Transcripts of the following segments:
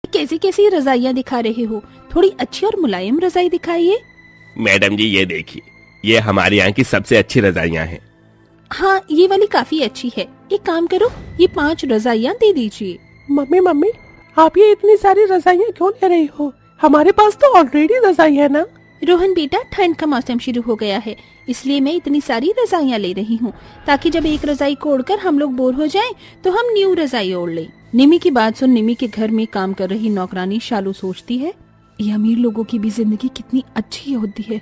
कैसी कैसी रजाइयाँ दिखा रहे हो? थोड़ी अच्छी और मुलायम रजाई दिखाइए। मैडम जी ये देखिए, ये हमारे यहाँ की सबसे अच्छी रजाइयाँ हैं। हाँ, ये वाली काफी अच्छी है। एक काम करो, ये 5 रजाइयाँ दे दीजिए। मम्मी मम्मी, आप ये इतनी सारी रजाइयाँ क्यों ले रही हो? हमारे पास तो ऑलरेडी रजाई है ना। रोहन बेटा, ठंड का मौसम शुरू हो गया है, इसलिए मैं इतनी सारी रजाइयाँ ले रही हूँ, ताकि जब एक रजाई को ओढ़कर हम लोग बोर हो जाएं, तो हम न्यू रजाई ओढ़ लें। निमी की बात सुन निमी के घर में काम कर रही नौकरानी शालू सोचती है, ये अमीर लोगों की भी जिंदगी कितनी अच्छी होती है।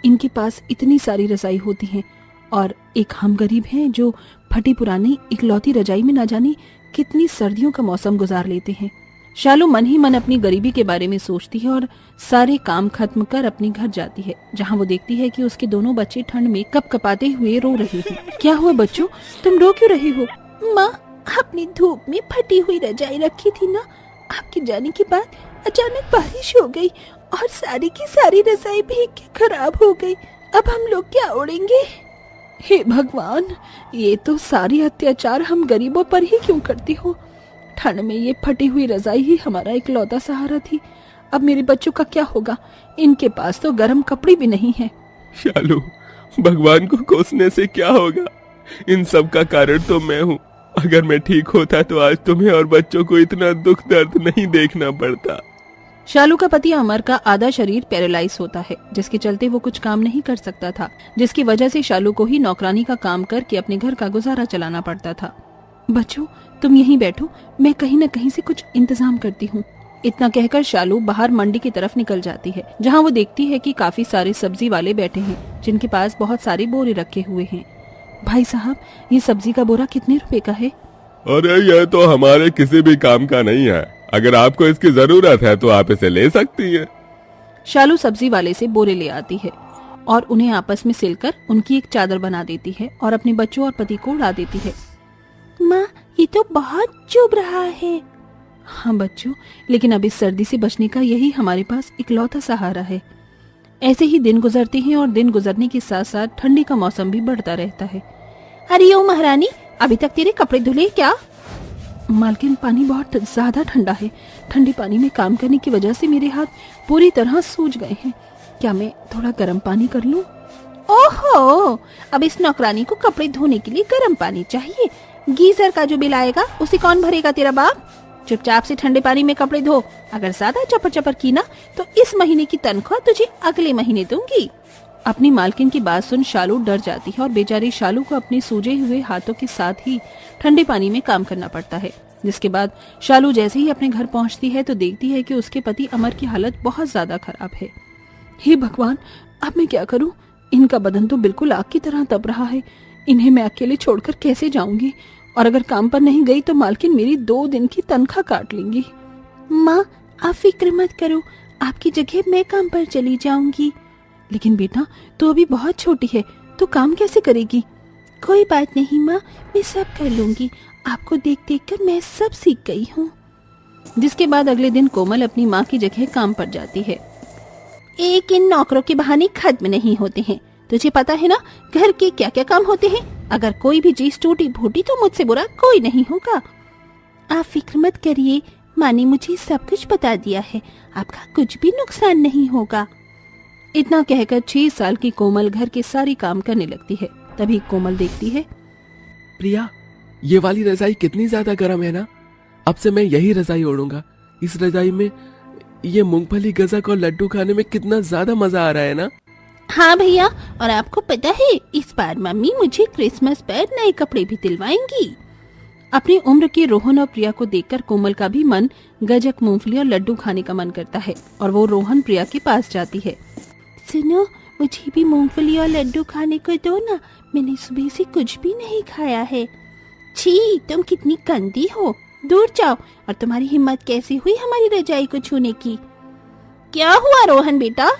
इनके पास इतनी सारी रजाई होती हैं और एक हम गरीब हैं जो फटी पुरानी इकलौती रजाई में न जाने कितनी सर्दियों का मौसम गुजार लेते हैं। शालू मन ही मन अपनी गरीबी के बारे में सोचती है और सारे काम खत्म कर अपने घर जाती है, जहाँ वो देखती है कि उसके दोनों बच्चे ठंड में कपकपाते हुए रो रहे हैं। क्या हुआ बच्चों, तुम रो क्यों रहे हो? माँ, अपनी धूप में फटी हुई रजाई रखी थी ना, आपके जाने के बाद अचानक बारिश हो गई और सारी की सारी रजाई भीग के खराब हो गई। अब हम लोग क्या ओढ़ेंगे? हे भगवान, ये तो सारी अत्याचार हम गरीबों पर ही क्यों करती हो? ठंड में ये फटी हुई रजाई ही हमारा इकलौता सहारा थी। अब मेरे बच्चों का क्या होगा? इनके पास तो गर्म कपड़े भी नहीं है। शालू, भगवान को कोसने से क्या होगा? इन सब का कारण तो मैं हूँ। अगर मैं ठीक होता तो आज तुम्हें और बच्चों को इतना दुख दर्द नहीं देखना पड़ता। शालू का पति अमर का आधा शरीर पैरालाइज होता है, जिसके चलते वो कुछ काम नहीं कर सकता था, जिसकी वजह से शालू को ही नौकरानी का काम करके अपने घर का गुजारा चलाना पड़ता था। बच्चों, तुम यहीं बैठो, मैं कहीं न कहीं से कुछ इंतजाम करती हूँ। इतना कहकर शालू बाहर मंडी की तरफ निकल जाती है, जहाँ वो देखती है कि काफी सारे सब्जी वाले बैठे हैं, जिनके पास बहुत सारे बोरे रखे हुए हैं। भाई साहब, ये सब्जी का बोरा कितने रुपए का है? अरे ये तो हमारे किसी भी काम का नहीं है। अगर आपको इसकी जरूरत है तो आप इसे ले सकती हैं। शालू सब्जी वाले से बोरे ले आती है और उन्हें आपस में सिलकर उनकी एक चादर बना देती है और अपने बच्चों और पति को उड़ा देती है। माँ, ये तो बहुत चुभ रहा है। हाँ बच्चों, लेकिन अब इस सर्दी से बचने का यही हमारे पास इकलौता सहारा है। ऐसे ही दिन गुजरते हैं और दिन गुजरने के साथ साथ ठंडी का मौसम भी बढ़ता रहता है। अरे ओ महारानी, अभी तक तेरे कपड़े धुले क्या? मालकिन, पानी बहुत ज्यादा ठंडा है। ठंडे पानी में काम करने की वजह से मेरे हाथ पूरी तरह सूज गए हैं। क्या मैं थोड़ा गर्म पानी कर लूं? ओहो, अब इस नौकरानी को कपड़े धोने के लिए गर्म पानी चाहिए। गीजर का जो बिल आएगा उसे कौन भरेगा? तेरा बाप। चुपचाप से ठंडे पानी में कपड़े धो। अगर ज्यादा चपर चपर की ना तो इस महीने की तनख्वाह तुझे अगले महीने दूंगी। अपनी मालकिन की बात सुन शालू डर जाती है और बेचारी शालू को अपने सूजे हुए हाथों के साथ ही ठंडे पानी में काम करना पड़ता है। जिसके बाद शालू जैसे ही अपने घर पहुंचती है तो देखती है कि उसके पति अमर की हालत बहुत ज्यादा खराब है। हे भगवान, अब मैं क्या करूं? इनका बदन तो बिल्कुल आग की तरह तप रहा है। इन्हें मैं अकेले छोड़कर कैसे जाऊंगी? और अगर काम पर नहीं गई तो मालकिन मेरी 2 दिन की तनख्वाह काट लेंगी। माँ, आप फिक्र मत करो, आपकी जगह मैं काम पर चली जाऊंगी। लेकिन बेटा, तू अभी बहुत छोटी है, तो काम कैसे करेगी? कोई बात नहीं माँ, मैं सब कर लूंगी। आपको देख देख कर मैं सब सीख गई हूँ। जिसके बाद अगले दिन कोमल अपनी माँ की जगह काम पर जाती है। एक इन नौकरों के बहाने खत्म नहीं होते हैं। तुझे पता है ना घर के क्या क्या काम होते हैं? अगर कोई भी चीज टूटी फूटी तो मुझसे बुरा कोई नहीं होगा। आप फिक्र मत करिए, माँ ने मुझे सब कुछ बता दिया है, आपका कुछ भी नुकसान नहीं होगा। इतना कहकर 6 साल की कोमल घर के सारे काम करने लगती है। तभी कोमल देखती है, प्रिया, ये वाली रजाई कितनी ज्यादा गर्म है ना। अब से मैं यही रजाई ओढ़ूंगा। इस रजाई में ये मूंगफली, गजक और लड्डू खाने में कितना ज्यादा मजा आ रहा है ना। हाँ भैया, और आपको पता है इस बार मम्मी मुझे क्रिसमस पर नए कपड़े भी दिलवाएंगी। अपनी उम्र के रोहन और प्रिया को देखकर कोमल का भी मन गजक, मूंगफली और लड्डू खाने का मन करता है और वो रोहन प्रिया के पास जाती है। सुनो, मुझे भी मूंगफली और लड्डू खाने को दो ना, मैंने सुबह से कुछ भी नहीं खाया है। छी, तुम कितनी गंदी हो, दूर जाओ। और तुम्हारी हिम्मत कैसी हुई हमारी रजाई को छूने की? क्या हुआ रोहन बेटा?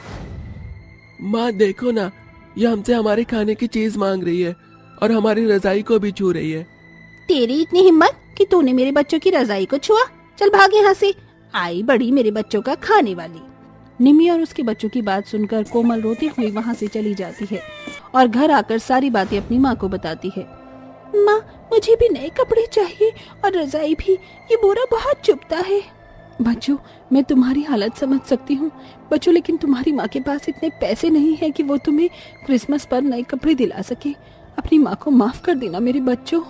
माँ देखो ना, ये हमसे हमारे खाने की चीज मांग रही है और हमारी रजाई को भी छू रही है। तेरी इतनी हिम्मत कि तूने मेरे बच्चों की रजाई को छुआ? चल भाग यहाँ से, आई बड़ी मेरे बच्चों का खाने वाली। निमी और उसके बच्चों की बात सुनकर कोमल रोते हुए वहाँ से चली जाती है और घर आकर सारी बातें अपनी माँ को बताती है। माँ, मुझे भी नए कपड़े चाहिए और रजाई भी, ये बोरा बहुत चुभता है। बच्चों, मैं तुम्हारी हालत समझ सकती हूँ बच्चों, लेकिन तुम्हारी माँ के पास इतने पैसे नहीं है कि वो तुम्हें क्रिसमस पर नए कपड़े दिला सके। अपनी माँ को माफ कर देना मेरे बच्चों।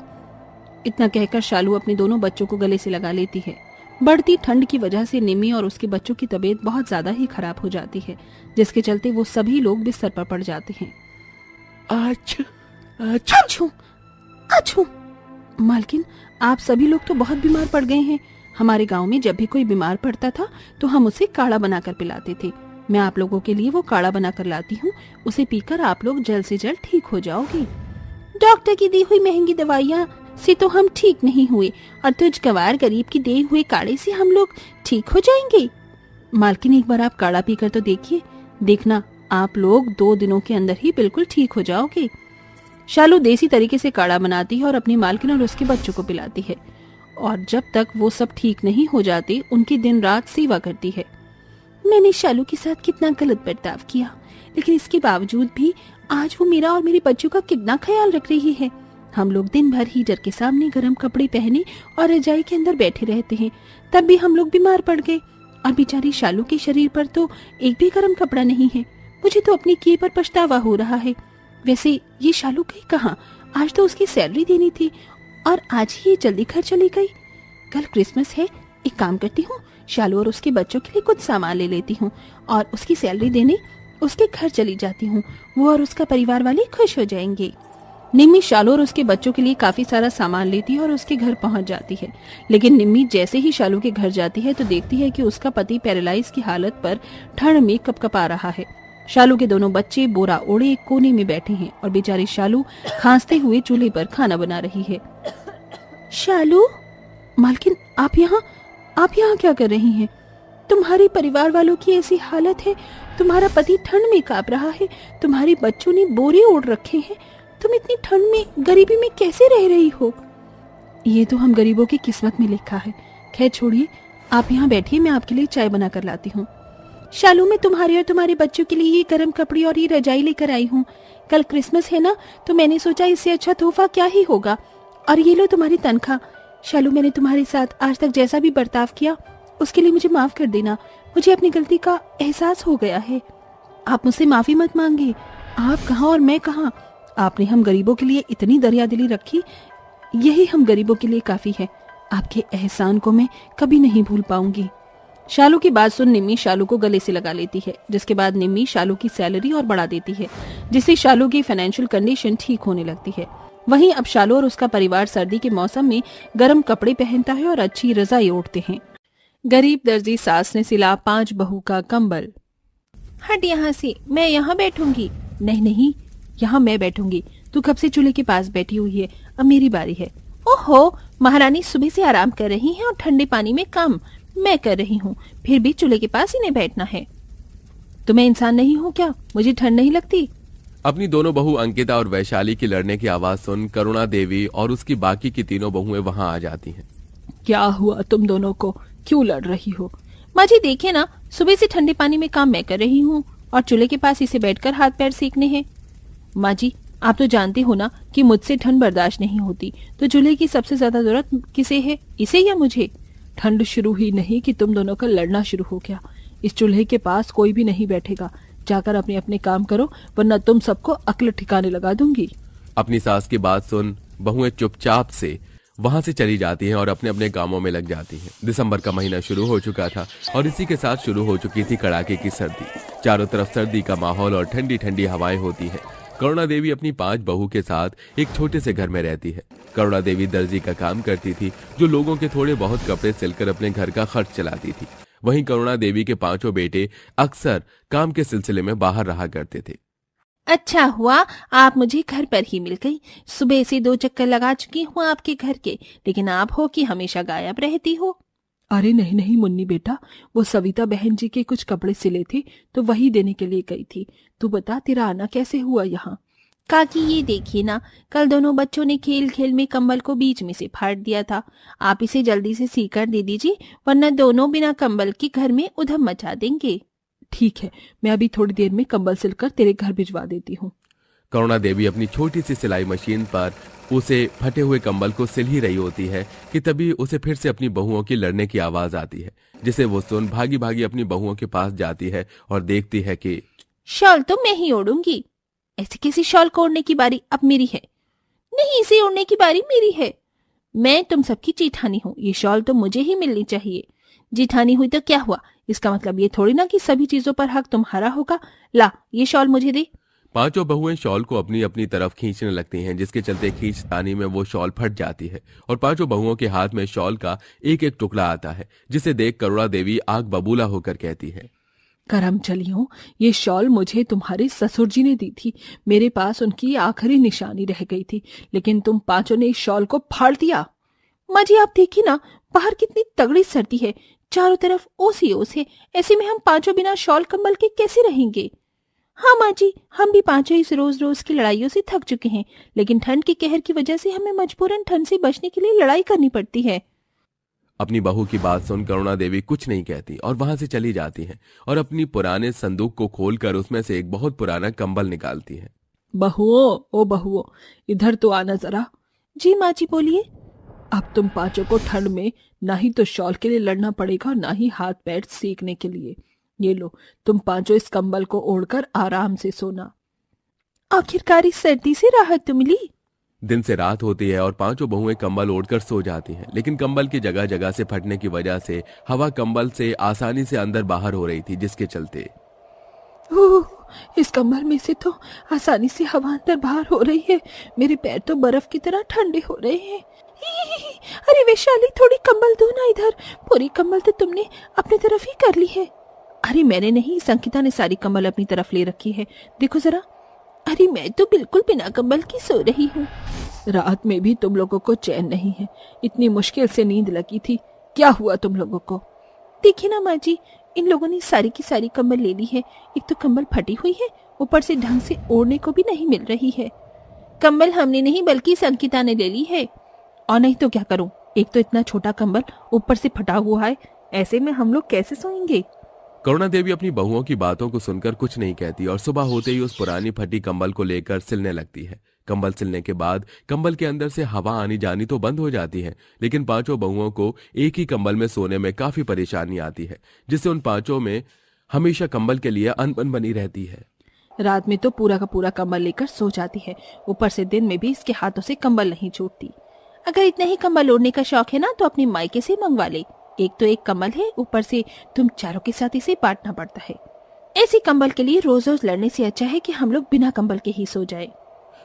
इतना कहकर शालू अपने दोनों बच्चों को गले से लगा लेती है। बढ़ती ठंड की वजह से निम्मी और उसके बच्चों की तबीयत बहुत ज्यादा ही खराब हो जाती है, जिसके चलते वो सभी लोग बिस्तर पर पड़ जाते हैं। अच्छू अच्छू। मालकिन, आप सभी लोग तो बहुत बीमार पड़ गए हैं। हमारे गांव में जब भी कोई बीमार पड़ता था तो हम उसे काढ़ा बनाकर पिलाते थे। मैं आप लोगों के लिए वो काढ़ा बनाकर लाती हूँ, उसे पीकर आप लोग जल्द से जल्द ठीक हो जाओगे। डॉक्टर की दी हुई महंगी दवाइयाँ से तो हम ठीक नहीं हुए, और तुझ गवार गरीब की दिए हुए काढ़े से हम लोग ठीक हो जाएंगे। मालकिन, एक बार आप काढ़ा पीकर तो देखिए, देखना आप लोग 2 दिनों के अंदर ही बिल्कुल ठीक हो जाओगे। शालू देसी तरीके से काढ़ा बनाती है और अपनी मालकिन और उसके बच्चों को पिलाती है, और जब तक वो सब ठीक नहीं हो जाते उनकी दिन रात सेवा करती है। मैंने शालू के साथ कितना गलत बर्ताव किया, लेकिन इसके बावजूद भी आज वो मेरा और मेरे बच्चों का कितना ख्याल रख रही है। हम लोग दिन भर हीटर के सामने गर्म कपड़े पहने और रजाई के अंदर बैठे रहते हैं, तब भी हम लोग बीमार पड़ गए, और बेचारी शालू के शरीर पर तो एक भी गर्म कपड़ा नहीं है। मुझे तो अपने किए पर पछतावा हो रहा है। वैसे ये शालू गई कहाँ? आज तो उसकी सैलरी देनी थी और आज ही ये जल्दी घर चली गई। कल क्रिसमस है, एक काम करती हूँ, शालू और उसके बच्चों के लिए कुछ सामान ले लेती हूँ और उसकी सैलरी देने उसके घर चली जाती हूँ। वो और उसका परिवार वाले खुश हो जाएंगे। निम्मी शालू और उसके बच्चों के लिए काफी सारा सामान लेती है और उसके घर पहुंच जाती है, लेकिन निम्मी जैसे ही शालू के घर जाती है तो देखती है कि उसका पति पैरालाइज की हालत पर ठंड में कपकपा रहा है। शालू के दोनों बच्चे बोरा ओढ़े एक कोने में बैठे हैं और बेचारी शालू खांसते हुए चूल्हे पर खाना बना रही है। शालू, मालकिन, आप यहाँ क्या कर रही हैं? तुम्हारे परिवार वालों की ऐसी हालत है, तुम्हारा पति ठंड में कांप रहा है, तुम्हारे बच्चों ने बोरे ओढ़ रखे हैं, तुम इतनी ठंड में गरीबी में कैसे रह रही हो? ये तो हम गरीबों की किस्मत में लिखा है। खैर छोड़िए, आप यहाँ बैठिए, मैं आपके लिए चाय बना कर लाती हूँ। शालू, मैं तुम्हारे और तुम्हारे बच्चों के लिए ये गर्म कपड़े और ये रजाई लेकर आई हूँ। कल क्रिसमस है ना, तो मैंने सोचा इससे अच्छा तोहफा क्या ही होगा। और ये लो तुम्हारी तनख्वाह। शालू, मैंने तुम्हारे साथ आज तक जैसा भी बर्ताव किया उसके लिए मुझे माफ कर देना। मुझे अपनी गलती का एहसास हो गया है। आप मुझसे माफी मत मांगे। आप कहाँ और मैं कहाँ, आपने हम गरीबों के लिए इतनी दरियादिली रखी, यही हम गरीबों के लिए काफी है। आपके एहसान को मैं कभी नहीं भूल पाऊंगी। शालू की बात सुन निम्मी शालू को गले से लगा लेती है, जिसके बाद निम्मी शालू की सैलरी और बढ़ा देती है, जिससे शालू की फाइनेंशियल कंडीशन ठीक होने लगती है। वहीं अब शालू और उसका परिवार सर्दी के मौसम में गर्म कपड़े पहनता है और अच्छी रजाई ओढ़ते हैं। गरीब दर्जी सास ने सिला 5 बहू का कंबल। हट यहाँ से, मैं यहाँ बैठूंगी। नहीं नहीं, यहाँ मैं बैठूंगी। तू कब से चूल्हे के पास बैठी हुई है, अब मेरी बारी है। ओहो, महारानी सुबह से आराम कर रही हैं और ठंडे पानी में काम मैं कर रही हूँ, फिर भी चूल्हे के पास इन्हें बैठना है। तो मैं इंसान नहीं हूँ क्या? मुझे ठंड नहीं लगती? अपनी दोनों बहू अंकिता और वैशाली की लड़ने की आवाज सुन करुणा देवी और उसकी बाकी की तीनों बहुएं वहां आ जाती हैं। क्या हुआ तुम दोनों को, क्यों लड़ रही हो? माँ जी देखिए ना, सुबह से ठंडे पानी में काम मैं कर रही हूँ और चूल्हे के पास इसे बैठकर हाथ पैर सेकने हैं। माँ जी, आप तो जानते हो ना कि मुझसे ठंड बर्दाश्त नहीं होती, तो चूल्हे की सबसे ज्यादा जरूरत किसे है, इसे या मुझे? ठंड शुरू ही नहीं कि तुम दोनों का लड़ना शुरू हो गया। इस चूल्हे के पास कोई भी नहीं बैठेगा। जाकर अपने अपने काम करो, वरना तुम सबको अक्ल ठिकाने लगा दूंगी। अपनी सास की बात सुन बहुएं चुपचाप से वहां से चली जाती हैं और अपने अपने कामों में लग जाती हैं। दिसंबर का महीना शुरू हो चुका था और इसी के साथ शुरू हो चुकी थी कड़ाके की सर्दी। चारों तरफ सर्दी का माहौल और ठंडी ठंडी हवाएं होती है। करुणा देवी अपनी 5 बहू के साथ एक छोटे से घर में रहती है। करुणा देवी दर्जी का काम करती थी, जो लोगों के थोड़े बहुत कपड़े सिलकर अपने घर का खर्च चलाती थी। वहीं करुणा देवी के 5 बेटे अक्सर काम के सिलसिले में बाहर रहा करते थे। अच्छा हुआ आप मुझे घर पर ही मिल गई। सुबह से 2 चक्कर लगा चुकी हूँ आपके घर के, लेकिन आप हो कि हमेशा गायब रहती हो। अरे नहीं नहीं मुन्नी बेटा, वो सविता बहन जी के कुछ कपड़े सिले थे तो वही देने के लिए गई थी। तू बता, तेरा आना कैसे हुआ यहाँ? काकी ये देखिए ना, कल दोनों बच्चों ने खेल खेल में कंबल को बीच में से फाड़ दिया था। आप इसे जल्दी से सीकर दे दीजिए, वरना दोनों बिना कंबल के घर में उधम मचा देंगे। ठीक है, मैं अभी थोड़ी देर में कंबल सिलकर तेरे घर भिजवा देती हूँ। करुणा देवी अपनी छोटी सी सिलाई मशीन पर उसे फटे हुए कंबल को सिल ही रही होती है कि तभी उसे फिर से अपनी बहुओं की लड़ने की आवाज आती है, जिसे वो सुन भागी भागी अपनी बहुओं के पास जाती है और देखती है कि शॉल तो मैं ही ओढ़ूंगी। ऐसे किसी शॉल को ओढ़ने की बारी अब मेरी है। नहीं, इसे ओढ़ने की बारी मेरी है। मैं तुम सबकी जेठानी हूँ, ये शॉल तो मुझे ही मिलनी चाहिए। जेठानी हुई तो क्या हुआ, इसका मतलब ये थोड़ी ना कि सभी चीजों पर हक तुम्हारा होगा। ला, ये शॉल मुझे दे। पांचों बहुएं शॉल को अपनी अपनी तरफ खींचने लगती हैं, जिसके चलते खींचतानी में वो शॉल फट जाती है और पांचों बहुओं के हाथ में शॉल का एक एक टुकड़ा आता है, जिसे देख करुणा देवी आग बबूला होकर कहती है, करम चलियो, ये शॉल मुझे तुम्हारे ससुर जी ने दी थी। मेरे पास उनकी आखिरी निशानी रह गई थी, लेकिन तुम पांचों ने इस शॉल को फाड़ दिया। माँ जी, आप देखिए ना, बाहर कितनी तगड़ी सर्दी है, चारों तरफ ओस ही ओस है। ऐसे में हम पांचों बिना शॉल कंबल के कैसे रहेंगे। हाँ माँ जी, हम भी पांचों इस रोज रोज की लड़ाइयों से थक चुके हैं, लेकिन ठंड के कहर की वजह से हमें मजबूरन ठंड से बचने के लिए लड़ाई करनी पड़ती है। अपनी बहू की बात सुन करुणा देवी कुछ नहीं कहती और वहां से चली जाती हैं और अपनी पुराने संदूक को खोलकर उसमें से एक बहुत पुराना कंबल निकालती है। बहुओं, ओ बहुओं, इधर तो आना जरा। जी माँ जी, बोलिए। अब तुम पांचों को ठंड में ना ही तो शॉल के लिए लड़ना पड़ेगा, ना ही हाथ पैर सेकने के लिए। ये लो, तुम पांचों इस कंबल को ओढ़कर आराम से सोना। आखिरकार इस सर्दी से राहत तो मिली। दिन से रात होती है और पांचों बहुएं कंबल ओढ़कर सो जाती हैं, लेकिन कंबल की जगह जगह से फटने की वजह से हवा कंबल से आसानी से अंदर बाहर हो रही थी, जिसके चलते इस कंबल में से तो आसानी से हवा अंदर बाहर हो रही है। मेरे पैर तो बर्फ की तरह ठंडे हो रहे हैं। अरे वैशाली, थोड़ी कंबल दो ना इधर। पूरी कंबल तो तुमने अपनी तरफ ही कर ली है। अरे मैंने नहीं, संकिता ने सारी कंबल अपनी तरफ ले रखी है, देखो जरा। अरे मैं तो बिल्कुल बिना कंबल की सो रही हूँ। रात में भी तुम लोगों को चैन नहीं है, इतनी मुश्किल से नींद लगी थी। क्या हुआ तुम लोगों को? देखिए ना माँ जी, इन लोगों ने सारी की सारी कंबल ले ली है। एक तो कंबल फटी हुई है, ऊपर से ढंग से ओढ़ने को भी नहीं मिल रही है। कंबल हमने नहीं बल्कि संकिता ने ले ली है। और नहीं तो क्या करूं, एक तो इतना छोटा कंबल ऊपर से फटा हुआ है, ऐसे में हम लोग कैसे सोएंगे। करुणा देवी अपनी बहुओं की बातों को सुनकर कुछ नहीं कहती और सुबह होते ही उस पुरानी फटी कंबल को लेकर सिलने लगती है। कंबल सिलने के बाद कंबल के अंदर से हवा आनी जानी तो बंद हो जाती है, लेकिन पांचों बहुओं को एक ही कंबल में सोने में काफी परेशानी आती है, जिससे उन पांचों में हमेशा कंबल के लिए अनबन बनी रहती है। रात में तो पूरा का पूरा कंबल लेकर सो जाती है, ऊपर से दिन में भी इसके हाथों से कंबल नहीं छूटती। अगर इतना ही कंबल ओढ़ने का शौक है ना, तो अपनी मायके से मंगवा ले। एक तो एक कंबल है, ऊपर से तुम चारों के साथ इसे बांटना पड़ता है। ऐसे कंबल के लिए रोज रोज लड़ने से अच्छा है कि हम लोग बिना कंबल के ही सो जाए।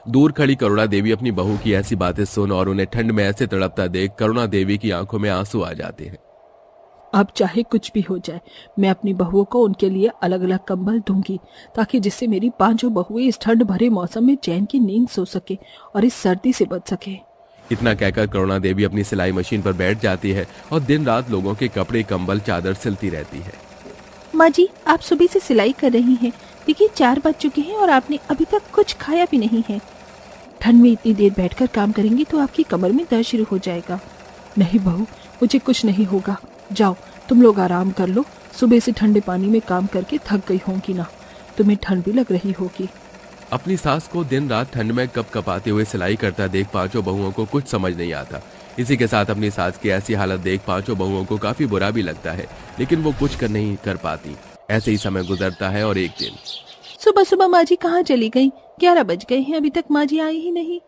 दूर खड़ी करुणा देवी अपनी बहू की ऐसी बातें सुन और उन्हें ठंड में ऐसे तड़पता देख करुणा देवी की आंखों में आंसू आ जाते हैं। अब चाहे कुछ भी हो जाए, मैं अपनी बहुओं को उनके लिए अलग अलग कंबल दूंगी, ताकि जिससे मेरी पांचों बहुएं इस ठंड भरे मौसम में चैन की नींद सो सके और इस सर्दी से बच सके। इतना कहकर करुणा देवी अपनी सिलाई मशीन पर बैठ जाती है और दिन रात लोगों के कपड़े, कंबल, चादर सिलती रहती है। माँ जी, आप सुबह से सिलाई कर रही हैं, देखिए 4 बज चुके हैं और आपने अभी तक कुछ खाया भी नहीं है। ठंड में इतनी देर बैठकर काम करेंगी तो आपकी कमर में दर्द शुरू हो जाएगा। नहीं बहू, मुझे कुछ नहीं होगा, जाओ तुम लोग आराम कर लो। सुबह से ठंडे पानी में काम करके थक गई होंगी ना, तुम्हें ठंड भी लग रही होगी। अपनी सास को दिन रात ठंड में कप कपाते हुए सिलाई करता देख पांचों बहुओं को कुछ समझ नहीं आता। इसी के साथ अपनी सास की ऐसी हालत देख पांचों बहुओं को काफी बुरा भी लगता है, लेकिन वो कुछ नहीं कर पाती। ऐसे ही समय गुजरता है और एक दिन सुबह सुबह माँ जी कहाँ चली गई? 11 बज गए हैं, अभी तक माँ जी आई ही नहीं।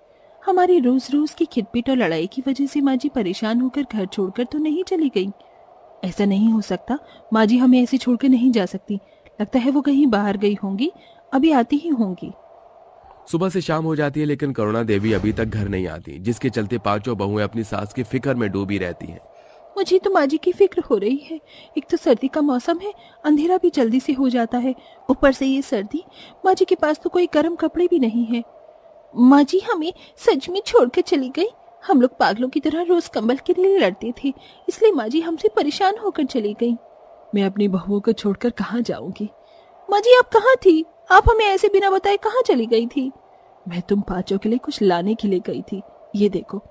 हमारी रोज रोज की खिटपिट और लड़ाई की वजह से माँ जी परेशान होकर घर छोड़कर तो नहीं चली गई। ऐसा नहीं हो सकता, माँ जी हमें ऐसे छोड़कर नहीं जा सकती। लगता है वो कहीं बाहर गई होंगी, अभी आती ही होंगी। सुबह से शाम हो जाती है, लेकिन करुणा देवी अभी तक घर नहीं आती, जिसके चलते पांचों बहुएं अपनी सास की फिक्र में डूबी रहती हैं। मुझे तो माँ जी की फिक्र हो रही है। एक तो सर्दी का मौसम है, अंधेरा भी जल्दी से हो जाता है, ऊपर से ये सर्दी। माँ जी के पास तो कोई गर्म कपड़े भी नहीं है। माँ जी हमें सच में छोड़कर चली गई। हम लोग पागलों की तरह रोज कंबल के लिए लड़ते थे, इसलिए माँ जी हमसे परेशान होकर चली गई। मैं अपनी बहुओं को छोड़कर कहाँ जाऊंगी? माँ जी आप कहाँ थी? आप हमें ऐसे बिना बताए कहाँ चली गई थी? मैं तुम पांचों के लिए कुछ लाने के लिए गई थी। ये देखो।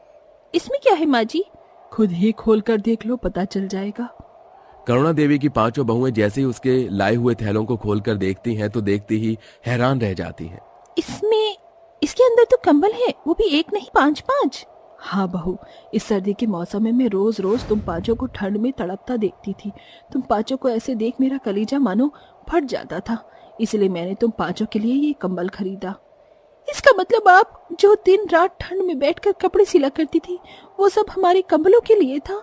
इसमें क्या है माँ जी? खुद ही खोल कर देख लो, पता चल जाएगा। करुणा देवी की पांचों बहुएं जैसे ही उसके लाए हुए थैलों को खोलकर देखती हैं तो देखती ही हैरान रह जाती हैं। इसमें इसके अंदर तो कंबल है, वो भी एक नहीं 5-5। हाँ बहू, इस सर्दी के मौसम में मैं रोज रोज तुम पांचों को ठंड में तड़पता देखती थी। तुम पांचों को ऐसे देख मेरा कलीजा मानो फट जाता था, इसलिए मैंने तुम पांचों के लिए ये कंबल खरीदा। इसका मतलब आप जो दिन रात ठंड में बैठकर कपड़े सिला करती थी वो सब हमारे कंबलों के लिए था।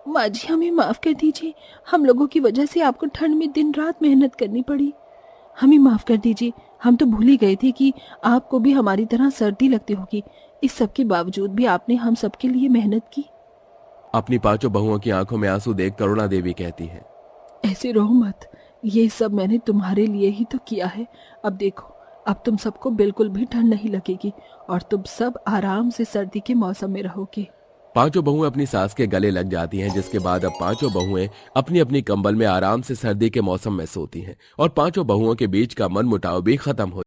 माँ जी हमें माफ कर दीजिए, हम लोगों की वजह से आपको ठंड में दिन रात मेहनत करनी पड़ी। हमें माफ कर दीजिए, हम तो भूल ही गए थे कि आपको भी हमारी तरह सर्दी लगती होगी। इस सब के बावजूद भी आपने हम सबके लिए मेहनत की। अपनी पांचों बहुओं की आंखों में आंसू देख करुणा देवी कहती है, ऐसे रहो मत, ये सब मैंने तुम्हारे लिए ही तो किया है। अब देखो, अब तुम सबको बिल्कुल भी ठंड नहीं लगेगी और तुम सब आराम से सर्दी के मौसम में रहोगे। पांचों बहुएं अपनी सास के गले लग जाती हैं, जिसके बाद अब पांचों बहुएं अपनी अपनी कंबल में आराम से सर्दी के मौसम में सोती हैं और पांचों बहुओं के बीच का मनमुटाव भी खत्म हो